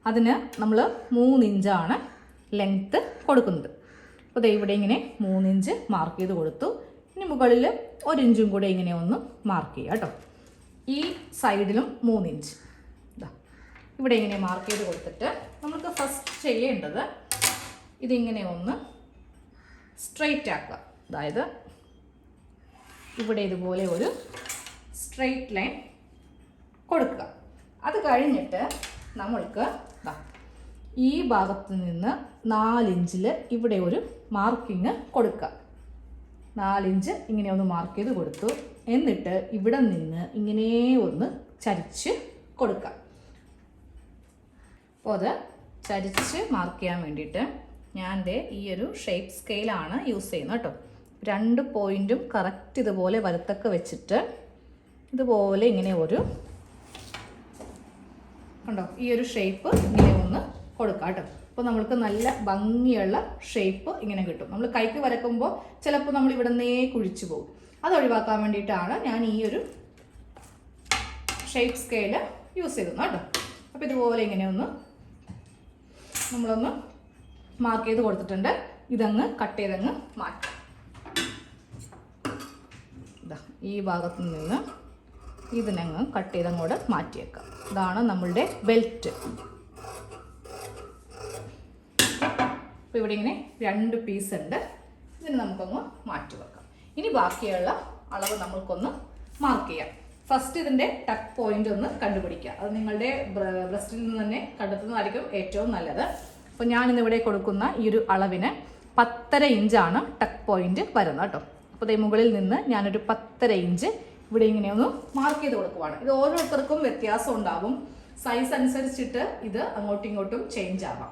അതിന് നമ്മൾ 3 ഇഞ്ചാണ് ലെങ്ത്ത് കൊടുക്കുന്നത്. അപ്പോൾ ഇവിടെ ഇങ്ങനെ 3 ഇഞ്ച് മാർക്ക് ചെയ്ത് കൊടുത്തു. ഇനി മുകളിൽ 1 ഇഞ്ചും കൂടെ ഇങ്ങനെ ഒന്ന് മാർക്ക് ചെയ്യുക കേട്ടോ. ഈ സൈഡിലും 3 ഇഞ്ച് ഇവിടെ ഇങ്ങനെ മാർക്ക് ചെയ്ത് കൊടുത്തിട്ട് നമുക്ക് ഫസ്റ്റ് ചെയ്യേണ്ടത് ഇതിങ്ങനെ ഒന്ന് സ്ട്രെയിറ്റ് ആക്കുക. അതായത് ഇവിടെ ഇതുപോലെ ഒരു സ്ട്രെയിറ്റ് ലൈൻ കൊടുക്കുക. അത് കഴിഞ്ഞിട്ട് നമ്മൾക്ക് ഈ ഭാഗത്ത് നിന്ന് 4 ഇഞ്ചിൽ ഇവിടെ ഒരു മാർക്കിങ് കൊടുക്കുക. 4 ഇഞ്ച് ഇങ്ങനെ ഒന്ന് മാർക്ക് ചെയ്ത് കൊടുത്തു. എന്നിട്ട് ഇവിടെ നിന്ന് ഇങ്ങനെ ഒന്ന് ചരിച്ച് കൊടുക്കുക. അപ്പോൾ അത് ചരിച്ച് മാർക്ക് ചെയ്യാൻ വേണ്ടിയിട്ട് ഞാൻ ഈ ഒരു ഷേപ്പ് സ്കെയിലാണ് യൂസ് ചെയ്യുന്നത് കേട്ടോ. 2 പോയിൻറ്റും കറക്റ്റ് ഇതുപോലെ വരത്തൊക്കെ വെച്ചിട്ട് ഇതുപോലെ ഇങ്ങനെ ഒരു കണ്ടോ ഈ ഒരു ഷേപ്പ് ഇങ്ങനെ ഒന്ന് കൊടുക്കാം കേട്ടോ. അപ്പോൾ നമ്മൾക്ക് നല്ല ഭംഗിയുള്ള ഷേപ്പ് ഇങ്ങനെ കിട്ടും. നമ്മൾ കൈക്ക് വരക്കുമ്പോൾ ചിലപ്പോൾ നമ്മൾ ഇവിടെ നിന്നേ കുഴിച്ചു പോകും. അത് ഒഴിവാക്കാൻ വേണ്ടിയിട്ടാണ് ഞാൻ ഈ ഒരു ഷേപ്പ് സ്കെയിൽ യൂസ് ചെയ്തത് കേട്ടോ. അപ്പോൾ ഇതുപോലെ ഇങ്ങനെ ഒന്ന് നമ്മളൊന്ന് മാർക്ക് ചെയ്ത് കൊടുത്തിട്ടുണ്ട്. ഇതങ്ങ് കട്ട് ചെയ്തങ്ങ് മാറ്റാം. ഈ ഭാഗത്തു നിന്ന് ഇതിനങ്ങ് കട്ട് ചെയ്തങ്ങോട്ട് മാറ്റിയേക്കാം. ഇതാണ് നമ്മളുടെ ബെൽറ്റ്. അപ്പോൾ ഇവിടെ ഇങ്ങനെ 2 പീസ് ഉണ്ട്. ഇതിന് നമുക്കൊന്ന് മാറ്റി വെക്കാം. ഇനി ബാക്കിയുള്ള അളവ് നമ്മൾക്കൊന്ന് മാർക്ക് ചെയ്യാം. ഫസ്റ്റ് ഇതിൻ്റെ ടക്ക് പോയിന്റ് ഒന്ന് കണ്ടുപിടിക്കുക. അത് നിങ്ങളുടെ ബ്രസ്റ്റിൽ നിന്ന് തന്നെ കണ്ടെത്തുന്നതായിരിക്കും ഏറ്റവും നല്ലത്. അപ്പോൾ ഞാനിന്നിവിടെ കൊടുക്കുന്ന ഈ ഒരു അളവിന് 10.5 ഇഞ്ചാണ് ടക്ക് പോയിന്റ് വരുന്നത് കേട്ടോ. അപ്പോൾ മുകളിൽ നിന്ന് ഞാനൊരു 10.5 ഇഞ്ച് ഇവിടെ ഇങ്ങനെ ഒന്ന് മാർക്ക് ചെയ്ത് കൊടുക്കുവാണ്. ഇത് ഓരോരുത്തർക്കും വ്യത്യാസം ഉണ്ടാവും. സൈസ് അനുസരിച്ചിട്ട് ഇത് അങ്ങോട്ടും ഇങ്ങോട്ടും ചേഞ്ച് ആവാം.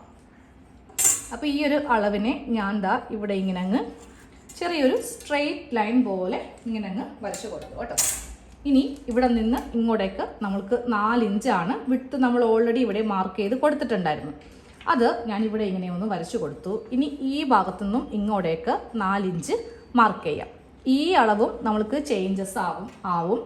അപ്പോൾ ഈ ഒരു അളവിനെ ഞാൻ ഇവിടെ ഇങ്ങനെ അങ്ങ് ചെറിയൊരു സ്ട്രെയിറ്റ് ലൈൻ പോലെ ഇങ്ങനെ അങ്ങ് വരച്ച് കൊടുത്തു കേട്ടോ. ഇനി ഇവിടെ നിന്ന് ഇങ്ങോട്ടേക്ക് നമ്മൾക്ക് 4 ഇഞ്ചാണ് വിട്ട് നമ്മൾ ഓൾറെഡി ഇവിടെ മാർക്ക് ചെയ്ത് കൊടുത്തിട്ടുണ്ടായിരുന്നു. അത് ഞാനിവിടെ ഇങ്ങനെ ഒന്ന് വരച്ചു കൊടുത്തു. ഇനി ഈ ഭാഗത്തു നിന്നും ഇങ്ങോട്ടേക്ക് 4 ഇഞ്ച് മാർക്ക് ചെയ്യാം. ഈ അളവും നമ്മൾക്ക് ചേഞ്ചസ് ആവും.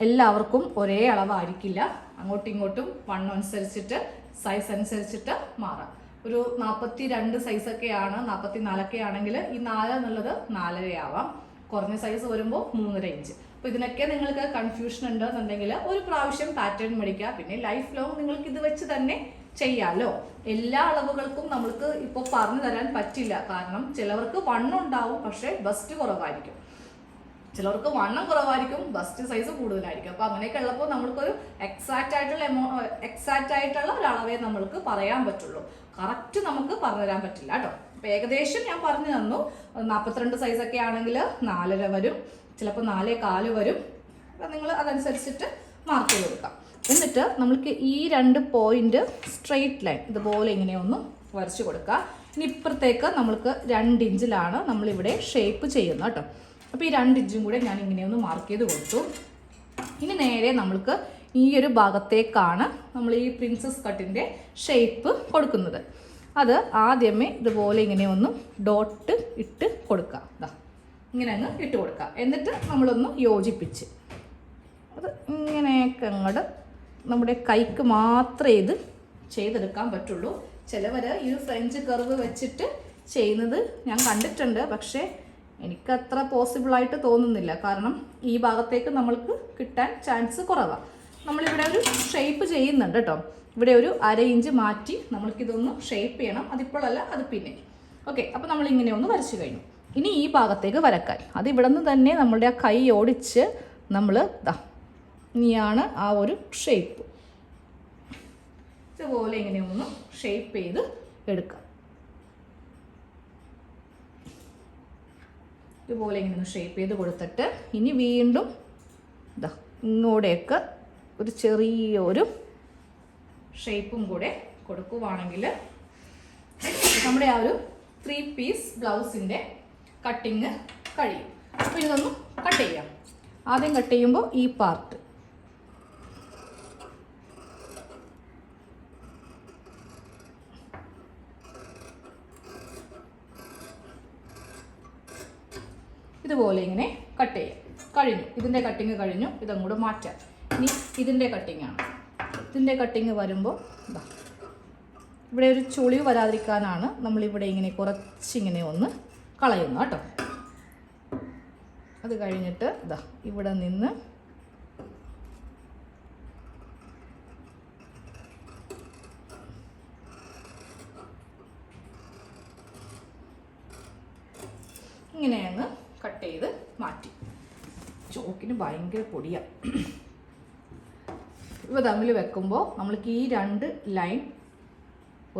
എല്ലാവർക്കും ഒരേ അളവായിരിക്കില്ല. അങ്ങോട്ടും ഇങ്ങോട്ടും വണ്ണം അനുസരിച്ചിട്ട് സൈസ് അനുസരിച്ചിട്ട് മാറാം. ഒരു 42 സൈസൊക്കെയാണ്, 44 ആണെങ്കിൽ ഈ 4 എന്നുള്ളത് 4.5 ആവാം. കുറഞ്ഞ സൈസ് വരുമ്പോൾ 3.5 ഇഞ്ച്. അപ്പോൾ ഇതിനൊക്കെ നിങ്ങൾക്ക് കൺഫ്യൂഷൻ ഉണ്ടെന്നുണ്ടെങ്കിൽ ഒരു പ്രാവശ്യം പാറ്റേൺ മേടിക്കുക. പിന്നെ ലൈഫ് ലോങ് നിങ്ങൾക്ക് ഇത് വെച്ച് തന്നെ ചെയ്യാമല്ലോ. എല്ലാ അളവുകൾക്കും നമ്മൾക്ക് ഇപ്പോൾ പറഞ്ഞു തരാൻ പറ്റില്ല. കാരണം ചിലവർക്ക് വണ്ണം ഉണ്ടാവും, പക്ഷേ ബസ്റ്റ് കുറവായിരിക്കും. ചിലർക്ക് വണ്ണം കുറവായിരിക്കും, ബസ്റ്റ് സൈസ് കൂടുതലായിരിക്കും. അപ്പോൾ അങ്ങനെയൊക്കെ ഉള്ളപ്പോൾ നമ്മൾക്കൊരു എക്സാക്റ്റ് ആയിട്ടുള്ള ഒരു അളവേ നമ്മൾക്ക് പറയാൻ പറ്റുള്ളൂ. കറക്റ്റ് നമുക്ക് പറഞ്ഞു തരാൻ പറ്റില്ല കേട്ടോ. അപ്പോൾ ഏകദേശം ഞാൻ പറഞ്ഞു തന്നു. 42 സൈസൊക്കെ ആണെങ്കിൽ 4.5 വരും, ചിലപ്പോൾ 4.25 വരും. അപ്പം നിങ്ങൾ അതനുസരിച്ചിട്ട് മാർക്ക് ചെയ്ത് കൊടുക്കാം. എന്നിട്ട് നമ്മൾക്ക് ഈ 2 പോയിന്റ് സ്ട്രെയിറ്റ് ലൈൻ ഇതുപോലെ ഇങ്ങനെ ഒന്ന് വരച്ച് കൊടുക്കുക. ഇനി ഇപ്പുറത്തേക്ക് നമ്മൾക്ക് 2 ഇഞ്ചിലാണ് നമ്മളിവിടെ ഷേപ്പ് ചെയ്യുന്നത് കേട്ടോ. അപ്പോൾ ഈ 2 ഇഞ്ചും കൂടെ ഞാൻ ഇങ്ങനെ ഒന്ന് മാർക്ക് ചെയ്ത് കൊടുത്തു. ഇനി നേരെ നമ്മൾക്ക് ഈ ഒരു ഭാഗത്തേക്കാണ് നമ്മൾ ഈ പ്രിൻസസ് കട്ടിൻ്റെ ഷേപ്പ് കൊടുക്കുന്നത്. അത് ആദ്യമേ ഇതുപോലെ ഇങ്ങനെ ഒന്ന് ഡോട്ട് ഇട്ട് കൊടുക്കുക. ഇങ്ങനെ അങ്ങ് ഇട്ട് കൊടുക്കുക. എന്നിട്ട് നമ്മളൊന്ന് യോജിപ്പിച്ച് അത് ഇങ്ങനെയൊക്കെ അങ്ങോട്ട് നമ്മുടെ കൈക്ക് മാത്രമേ ഇത് ചെയ്തെടുക്കാൻ പറ്റുള്ളൂ. ചിലവർ ഈ ഒരു ഫ്രഞ്ച് കർവ് വെച്ചിട്ട് ചെയ്യുന്നത് ഞാൻ കണ്ടിട്ടുണ്ട്. പക്ഷേ എനിക്കത്ര പോസിബിളായിട്ട് തോന്നുന്നില്ല. കാരണം ഈ ഭാഗത്തേക്ക് നമ്മൾക്ക് കിട്ടാൻ ചാൻസ് കുറവാണ്. നമ്മളിവിടെ ഒരു ഷേപ്പ് ചെയ്യുന്നുണ്ട് കേട്ടോ. ഇവിടെ ഒരു 1/2 ഇഞ്ച് മാറ്റി നമ്മൾക്കിതൊന്ന് ഷേപ്പ് ചെയ്യണം. അതിപ്പോഴല്ല, അത് പിന്നെ. ഓക്കെ, അപ്പോൾ നമ്മളിങ്ങനെ ഒന്ന് വരച്ച് കഴിഞ്ഞു. ഇനി ഈ ഭാഗത്തേക്ക് വരക്കാൻ അത് ഇവിടെ നിന്ന് തന്നെ നമ്മളുടെ ആ കൈ ഓടിച്ച് നമ്മൾ ഇനിയാണ് ആ ഒരു ഷേപ്പ് ഇതുപോലെ ഇങ്ങനെ ഒന്ന് ഷേപ്പ് ചെയ്ത് എടുക്കാം. ഇതുപോലെ ഇങ്ങനെ ഒന്ന് ഷേപ്പ് ചെയ്ത് കൊടുത്തിട്ട് ഇനി വീണ്ടും ഇങ്ങോട്ടേക്ക് ഒരു ചെറിയൊരു ഷേപ്പും കൂടെ കൊടുക്കുവാണെങ്കിൽ നമ്മുടെ ആ ഒരു 3 പീസ് ബ്ലൗസിൻ്റെ കട്ടിങ് കഴിയും. അപ്പോൾ ഇതൊന്ന് കട്ട് ചെയ്യാം. ആദ്യം കട്ട് ചെയ്യുമ്പോൾ ഈ പാർട്ട് ഇതുപോലെ ഇങ്ങനെ കട്ട് ചെയ്യാം. കഴിഞ്ഞു, ഇതിൻ്റെ കട്ടിങ് കഴിഞ്ഞു. ഇതങ്ങോട്ട് മാറ്റാം. ഇനി ഇതിൻ്റെ കട്ടിങ്ങാണ്. ഇതിൻ്റെ കട്ടിങ് വരുമ്പോൾ ഇവിടെ ഒരു ചുളിവ് വരാതിരിക്കാനാണ് നമ്മളിവിടെ ഇങ്ങനെ കുറച്ചിങ്ങനെ ഒന്ന് കളയുന്നു കേട്ടോ. അത് കഴിഞ്ഞിട്ട് ഇവിടെ നിന്ന് ഇങ്ങനെ അങ്ങ് കട്ട് ചെയ്ത് മാറ്റി. ചോക്കിന് ഭയങ്കര പൊടിയാണ്. ഇവ തമ്മിൽ വെക്കുമ്പോൾ നമ്മൾക്ക് ഈ 2 ലൈൻ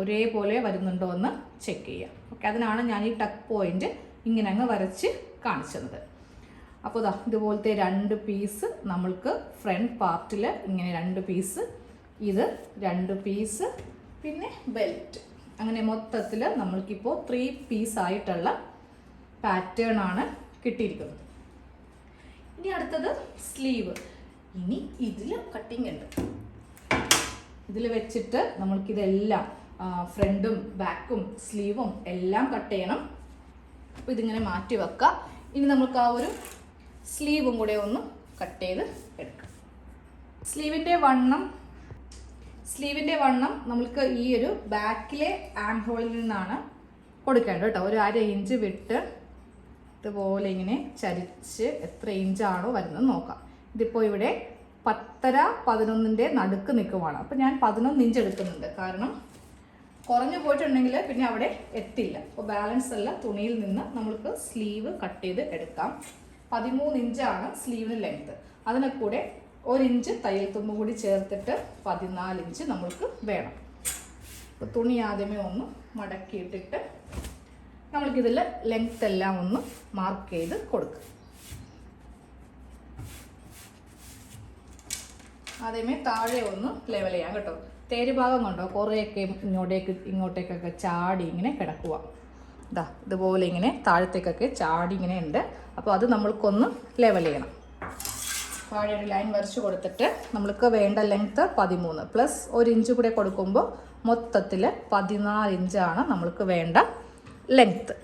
ഒരേപോലെ വരുന്നുണ്ടോ എന്ന് ചെക്ക് ചെയ്യാം. ഓക്കെ, അതിനാണ് ഞാൻ ഈ ടക്ക് പോയിന്റ് ഇങ്ങനെ അങ്ങ് വരച്ച് കാണിച്ചത്. അപ്പോൾ ഇതുപോലത്തെ 2 പീസ് നമ്മൾക്ക് ഫ്രണ്ട് പാർട്ടിൽ ഇങ്ങനെ 2 പീസ്, ഇത് 2 പീസ്, പിന്നെ ബെൽറ്റ്, അങ്ങനെ മൊത്തത്തിൽ നമ്മൾക്കിപ്പോൾ 3 പീസായിട്ടുള്ള പാറ്റേൺ ആണ് കിട്ടിയിരിക്കുന്നത്. ഇനി അടുത്തത് സ്ലീവ്. ഇനി ഇതിൽ കട്ടിങ് ഉണ്ട്. ഇതിൽ വെച്ചിട്ട് നമ്മൾക്കിതെല്ലാം ഫ്രണ്ടും ബാക്കും സ്ലീവും എല്ലാം കട്ട് ചെയ്യണം. അപ്പോൾ ഇതിങ്ങനെ മാറ്റി വെക്കുക. ഇനി നമുക്ക് ആ ഒരു സ്ലീവും കൂടെ ഒന്ന് കട്ട് ചെയ്ത് എടുക്കാം. സ്ലീവിൻ്റെ വണ്ണം നമ്മൾക്ക് ഈ ഒരു ബാക്കിലെ ആം ഹോളിൽ നിന്നാണ് കൊടുക്കേണ്ടത് കേട്ടോ. ഒരു 1/2 ഇഞ്ച് വിട്ട് ഇതുപോലെ ഇങ്ങനെ ചരിച്ച് എത്ര ഇഞ്ചാണോ വരുന്നത് നോക്കാം. ഇതിപ്പോൾ ഇവിടെ 10.5 11ൻ്റെ നടുക്ക് നിൽക്കുവാണ്. അപ്പോൾ ഞാൻ 11 ഇഞ്ച് എടുക്കുന്നുണ്ട്. കാരണം കുറഞ്ഞു പോയിട്ടുണ്ടെങ്കിൽ പിന്നെ അവിടെ എത്തില്ല. അപ്പോൾ ബാലൻസ് അല്ല തുണിയിൽ നിന്ന് നമ്മൾക്ക് സ്ലീവ് കട്ട് ചെയ്ത് എടുക്കാം. 13 ഇഞ്ചാണ് സ്ലീവിന് ലെങ്ത്ത്. അതിനെ കൂടെ 1 ഇഞ്ച് തയ്യൽ തുമ്പ് കൂടി ചേർത്തിട്ട് 14 ഇഞ്ച് നമ്മൾക്ക് വേണം. അപ്പോൾ തുണി ആദ്യമേ ഒന്ന് മടക്കിയിട്ടിട്ട് നമ്മൾക്കിതിൽ ലെങ്ത്ത് എല്ലാം ഒന്ന് മാർക്ക് ചെയ്ത് കൊടുക്കുക. ആദ്യമേ താഴെ ഒന്ന് ലെവൽ ചെയ്യാം കേട്ടോ. തേര് ഭാഗം കണ്ടോ, കുറേയൊക്കെ ഇങ്ങോട്ടേക്കൊക്കെ ചാടി ഇങ്ങനെ കിടക്കുക. ഇതുപോലെ ഇങ്ങനെ താഴത്തേക്കൊക്കെ ചാടി ഇങ്ങനെ ഉണ്ട്. അപ്പോൾ അത് നമ്മൾക്കൊന്ന് ലെവൽ ചെയ്യണം. താഴെ ഒരു ലൈൻ വരച്ച് കൊടുത്തിട്ട് നമ്മൾക്ക് വേണ്ട ലെങ്ത്ത് 13 പ്ലസ് 1 ഇഞ്ച് കൂടെ കൊടുക്കുമ്പോൾ മൊത്തത്തിൽ 14 ഇഞ്ചാണ് നമ്മൾക്ക് വേണ്ട ലെങ്ത്ത്.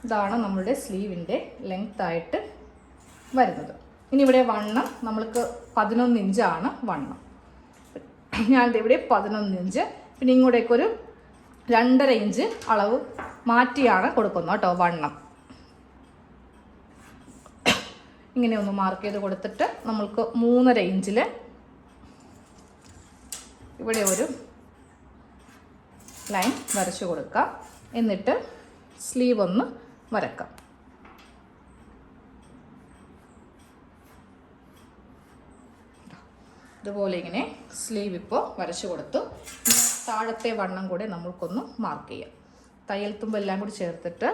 ഇതാണ് നമ്മളുടെ സ്ലീവിൻ്റെ ലെങ്ത്തായിട്ട് വരുന്നത്. ഇനി ഇവിടെ വണ്ണം നമ്മൾക്ക് 11 ഇഞ്ചാണ് വണ്ണം. ഞാനിവിടെ 11 ഇഞ്ച്, പിന്നെ ഇങ്ങോട്ടേക്കൊരു 2.5 ഇഞ്ച് അളവ് മാറ്റിയാണ് കൊടുക്കുന്നത് കേട്ടോ വണ്ണം. ഇങ്ങനെ ഒന്ന് മാർക്ക് ചെയ്ത് കൊടുത്തിട്ട് നമ്മൾക്ക് 3.5 ഇഞ്ചിൽ ഇവിടെ ഒരു ലൈൻ വരച്ചു കൊടുക്കാം. എന്നിട്ട് സ്ലീവ് ഒന്ന് വരക്കാം. ഇതുപോലെ ഇങ്ങനെ സ്ലീവ് ഇപ്പോൾ വരച്ചു കൊടുത്തു. താഴത്തെ വണ്ണം കൂടെ നമ്മൾക്കൊന്ന് മാർക്ക് ചെയ്യാം. തയ്യൽ തുമ്പ് എല്ലാം കൂടി ചേർത്തിട്ട്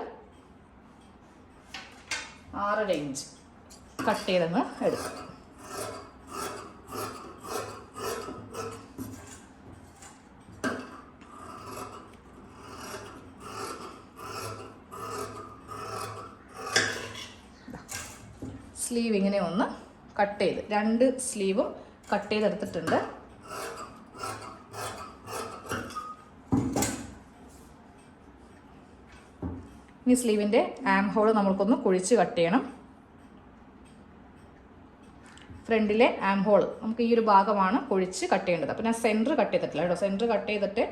6.5 ഇഞ്ച് കട്ട് ചെയ്തങ്ങ് എടുക്കും. സ്ലീവ് ഇങ്ങനെ ഒന്ന് കട്ട് ചെയ്ത് 2 സ്ലീവും കട്ട് ചെയ്തെടുത്തിട്ടുണ്ട്. ഇനി സ്ലീവിൻ്റെ ആം ഹോൾ നമ്മൾക്കൊന്ന് കുഴിച്ച് കട്ട് ചെയ്യണം. ഫ്രണ്ടിലെ ആം ഹോൾ നമുക്ക് ഈ ഒരു ഭാഗമാണ് കുഴിച്ച് കട്ട് ചെയ്യേണ്ടത്. അപ്പോൾ ഞാൻ സെൻറ്റർ കട്ട് ചെയ്തിട്ടില്ല കേട്ടോ. സെൻറ്റർ കട്ട് ചെയ്തിട്ട്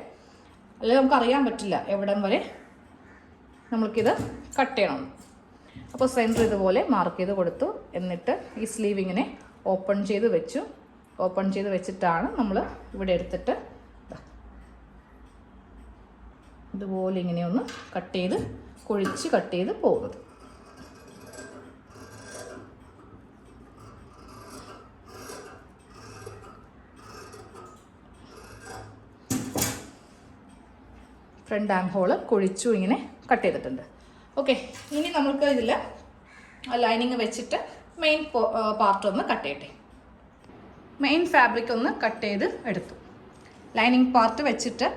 അല്ലെങ്കിൽ നമുക്ക് അറിയാൻ പറ്റില്ല എവിടം വരെ നമ്മൾക്കിത് കട്ട് ചെയ്യണം. അപ്പോൾ സെൻറ്റർ ഇതുപോലെ മാർക്ക് ചെയ്ത് കൊടുത്തു. എന്നിട്ട് ഈ സ്ലീവ് ഇങ്ങനെ ഓപ്പൺ ചെയ്ത് വെച്ചു. ഓപ്പൺ ചെയ്ത് വെച്ചിട്ടാണ് നമ്മൾ ഇവിടെ എടുത്തിട്ട് ഇതുപോലെ ഇങ്ങനെ ഒന്ന് കട്ട് ചെയ്ത് കുഴിച്ച് കട്ട് ചെയ്ത് പോകുന്നത്. ഫ്രണ്ട് ആം ഹോള് കുഴിച്ചു ഇങ്ങനെ കട്ട് ചെയ്തിട്ടുണ്ട്. ഓക്കെ, ഇനി നമുക്ക് ഇതിൽ ലൈനിങ് വെച്ചിട്ട് മെയിൻ പാർട്ട് ഒന്ന് കട്ട് ചെയ്യട്ടെ. മെയിൻ ഫാബ്രിക് ഒന്ന് കട്ട് ചെയ്ത് എടുത്തു. ലൈനിങ് പാർട്ട് വെച്ചിട്ട്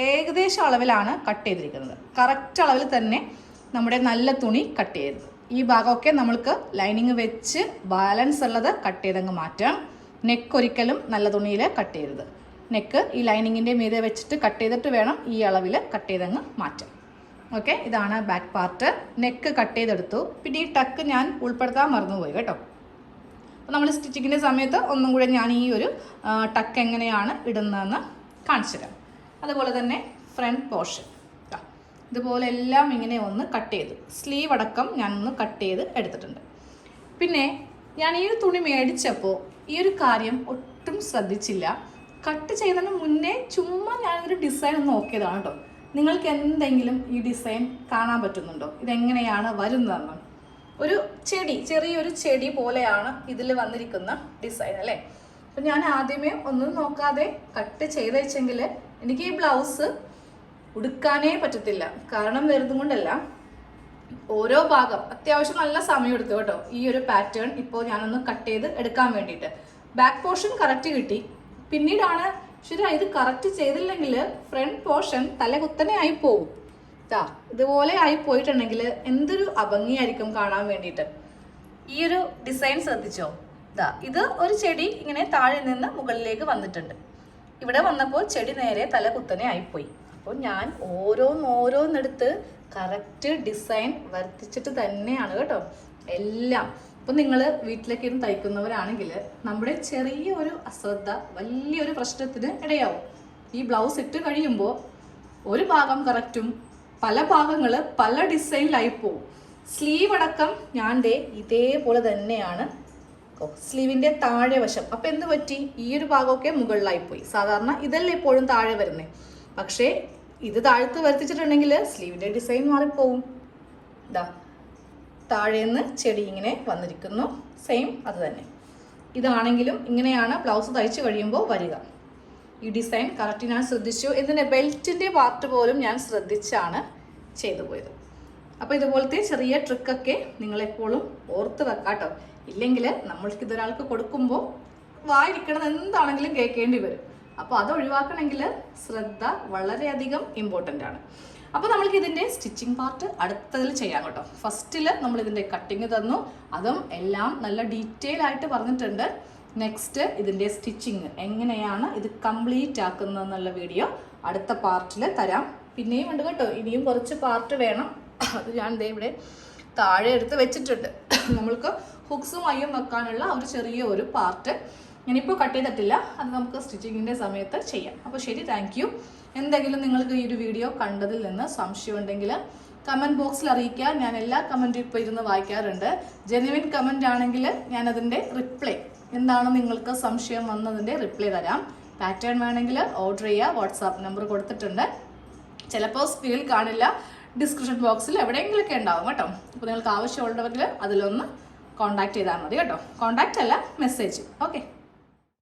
ഏകദേശം അളവിലാണ് കട്ട് ചെയ്തിരിക്കുന്നത്. കറക്റ്റ് അളവിൽ തന്നെ നമ്മുടെ നല്ല തുണി കട്ട് ചെയ്ത് ഈ ഭാഗമൊക്കെ നമ്മൾക്ക് ലൈനിങ് വെച്ച് ബാലൻസ് ഉള്ളത് കട്ട് ചെയ്തങ്ങ് മാറ്റാം. നെക്ക് ഒരിക്കലും നല്ല തുണിയിൽ കട്ട് ചെയ്യരുത്. നെക്ക് ഈ ലൈനിങ്ങിൻ്റെ മീതെ വെച്ചിട്ട് കട്ട് ചെയ്തിട്ട് വേണം ഈ അളവിൽ കട്ട് ചെയ്തങ്ങ് മാറ്റാം. ഓക്കെ, ഇതാണ് ബാക്ക് പാർട്ട്. നെക്ക് കട്ട് ചെയ്തെടുത്തു. പിന്നെ ഈ ടക്ക് ഞാൻ ഉൾപ്പെടുത്താൻ മറന്നുപോയി കേട്ടോ. അപ്പോൾ നമ്മൾ സ്റ്റിച്ചിങ്ങിൻ്റെ സമയത്ത് ഒന്നും കൂടെ ഞാൻ ഈ ഒരു ടക്ക് എങ്ങനെയാണ് ഇടുന്നതെന്ന് കാണിച്ചു തരാം. അതുപോലെ തന്നെ ഫ്രണ്ട് പോർഷൻ ഇതുപോലെ എല്ലാം ഇങ്ങനെ ഒന്ന് കട്ട് ചെയ്ത് സ്ലീവ് അടക്കം ഞാനൊന്ന് കട്ട് ചെയ്ത് എടുത്തിട്ടുണ്ട്. പിന്നെ ഞാൻ ഈ ഒരു തുണി മേടിച്ചപ്പോൾ ഈ ഒരു കാര്യം ഒട്ടും ശ്രദ്ധിച്ചില്ല. കട്ട് ചെയ്യുന്നതിന് മുന്നേ ചുമ്മാ ഞാനൊരു ഡിസൈൻ ഒന്ന് നോക്കിയതാണ് കേട്ടോ. നിങ്ങൾക്ക് എന്തെങ്കിലും ഈ ഡിസൈൻ കാണാൻ പറ്റുന്നുണ്ടോ? ഇതെങ്ങനെയാണ് വരുന്നതെന്ന്. ഒരു ചെടി, ചെറിയൊരു ചെടി പോലെയാണ് ഇതിൽ വന്നിരിക്കുന്ന ഡിസൈൻ അല്ലേ. അപ്പം ഞാൻ ആദ്യമേ ഒന്നും നോക്കാതെ കട്ട് ചെയ്ത് വെച്ചെങ്കിൽ എനിക്ക് ഈ ബ്ലൗസ് ഉടുക്കാനേ പറ്റത്തില്ല. കാരണം വരുന്നത് കൊണ്ടല്ല, ഓരോ ഭാഗം അത്യാവശ്യം നല്ല സമയം എടുത്തു കേട്ടോ. ഈ ഒരു പാറ്റേൺ ഇപ്പോൾ ഞാനൊന്ന് കട്ട് ചെയ്ത് എടുക്കാൻ വേണ്ടിയിട്ട് ബാക്ക് പോർഷൻ കറക്റ്റ് കിട്ടി. പിന്നീടാണ് ശരി ഇത് കറക്റ്റ് ചെയ്തില്ലെങ്കിൽ ഫ്രണ്ട് പോർഷൻ തലകുത്തനെ ആയി പോകും. ഇതുപോലെ ആയി പോയിട്ടുണ്ടെങ്കിൽ എന്തൊരു അഭംഗിയായിരിക്കും കാണാൻ വേണ്ടിയിട്ട്. ഈ ഒരു ഡിസൈൻ ശ്രദ്ധിച്ചോ? ഇത് ഒരു ചെടി ഇങ്ങനെ താഴെ നിന്ന് മുകളിലേക്ക് വന്നിട്ടുണ്ട്. ഇവിടെ വന്നപ്പോൾ ചെടി നേരെ തലകുത്തനെ ആയിപ്പോയി. അപ്പോൾ ഞാൻ ഓരോന്നെടുത്ത് കറക്റ്റ് ഡിസൈൻ വർത്തിച്ചിട്ട് തന്നെയാണ് കേട്ടോ എല്ലാം. ഇപ്പം നിങ്ങൾ വീട്ടിലേക്ക് ഇരുന്ന് തയ്ക്കുന്നവരാണെങ്കിൽ നമ്മുടെ ചെറിയ ഒരു അശ്രദ്ധ വലിയൊരു പ്രശ്നത്തിന് ഇടയാവും. ഈ ബ്ലൗസ് ഇട്ട് കഴിയുമ്പോൾ ഒരു ഭാഗം കറക്റ്റും പല ഭാഗങ്ങൾ പല ഡിസൈനിലായി പോവും. സ്ലീവ് അടക്കം ഞാൻ ഇതേപോലെ തന്നെയാണ് സ്ലീവിൻ്റെ താഴെ വശം. അപ്പം എന്ത് പറ്റി? ഈ ഒരു ഭാഗമൊക്കെ മുകളിലായിപ്പോയി. സാധാരണ ഇതല്ലേ എപ്പോഴും താഴെ വരുന്നത്. പക്ഷേ ഇത് താഴത്ത് വരുത്തിച്ചിട്ടുണ്ടെങ്കിൽ സ്ലീവിൻ്റെ ഡിസൈൻ മാറിപ്പോവും. താഴേന്ന് ചെടി ഇങ്ങനെ വന്നിരിക്കുന്നു. സെയിം അത് തന്നെ. ഇതാണെങ്കിലും ഇങ്ങനെയാണ് ബ്ലൗസ് തയ്ച്ച് കഴിയുമ്പോൾ വരിക. ഈ ഡിസൈൻ കറക്റ്റ് ഞാൻ ശ്രദ്ധിച്ചു. ഇതിൻ്റെ ബെൽറ്റിൻ്റെ പാർട്ട് പോലും ഞാൻ ശ്രദ്ധിച്ചാണ് ചെയ്തു പോയത്. അപ്പോൾ ഇതുപോലത്തെ ചെറിയ ട്രിക്കൊക്കെ നിങ്ങളെപ്പോഴും ഓർത്ത് വെക്കാട്ടോ. ഇല്ലെങ്കിൽ നമ്മൾക്കിതൊരാൾക്ക് കൊടുക്കുമ്പോൾ വായിരിക്കണത് എന്താണെങ്കിലും കേൾക്കേണ്ടി വരും. അപ്പോൾ അത് ഒഴിവാക്കണമെങ്കിൽ ശ്രദ്ധ വളരെയധികം ഇമ്പോർട്ടൻ്റ് ആണ്. അപ്പോൾ നമ്മൾക്ക് ഇതിൻ്റെ സ്റ്റിച്ചിങ് പാർട്ട് അടുത്തതിൽ ചെയ്യാം കേട്ടോ. ഫസ്റ്റിൽ നമ്മളിതിൻ്റെ കട്ടിങ് തന്നു, അതും എല്ലാം നല്ല ഡീറ്റെയിൽ ആയിട്ട് പറഞ്ഞിട്ടുണ്ട്. നെക്സ്റ്റ് ഇതിൻ്റെ സ്റ്റിച്ചിങ് എങ്ങനെയാണ് ഇത് കംപ്ലീറ്റ് ആക്കുന്നതെന്നുള്ള വീഡിയോ അടുത്ത പാർട്ടിൽ തരാം. പിന്നെയും ഉണ്ട് കേട്ടോ, ഇനിയും കുറച്ച് പാർട്ട് വേണം. അത് ഞാൻ ഇവിടെ താഴെ എടുത്ത് വെച്ചിട്ടുണ്ട്. നമ്മൾക്ക് ഹുക്സും അയ്യും വെക്കാനുള്ള ഒരു ചെറിയ ഒരു പാർട്ട് ഞാനിപ്പോൾ കട്ട് ചെയ്തിട്ടില്ല. അത് നമുക്ക് സ്റ്റിച്ചിങ്ങിൻ്റെ സമയത്ത് ചെയ്യാം. അപ്പോൾ ശരി, താങ്ക് യു. എന്തെങ്കിലും നിങ്ങൾക്ക് ഈ ഒരു വീഡിയോ കണ്ടതിൽ നിന്ന് സംശയം ഉണ്ടെങ്കിൽ കമൻറ്റ് ബോക്സിൽ അറിയിക്കുക. ഞാൻ എല്ലാ കമൻറ്റും ഇപ്പോൾ ഇരുന്ന് വായിക്കാറുണ്ട്. ജെന്യുവിൻ കമൻ്റ് ആണെങ്കിൽ ഞാനതിൻ്റെ റിപ്ലൈ, എന്താണ് നിങ്ങൾക്ക് സംശയം വന്നതിൻ്റെ റിപ്ലൈ തരാം. പാറ്റേൺ വേണമെങ്കിൽ ഓർഡർ ചെയ്യുക. വാട്സാപ്പ് നമ്പർ കൊടുത്തിട്ടുണ്ട്. ചിലപ്പോൾ സ്ക്രീനിൽ കാണില്ല, ഡിസ്ക്രിപ്ഷൻ ബോക്സിൽ എവിടെയെങ്കിലുമൊക്കെ ഉണ്ടാവും കേട്ടോ. അപ്പോൾ നിങ്ങൾക്ക് ആവശ്യമുള്ളവരിൽ അതിലൊന്ന് കോൺടാക്ട് ചെയ്താൽ മതി കേട്ടോ. കോൺടാക്റ്റ് അല്ല, മെസ്സേജ്. ഓക്കെ.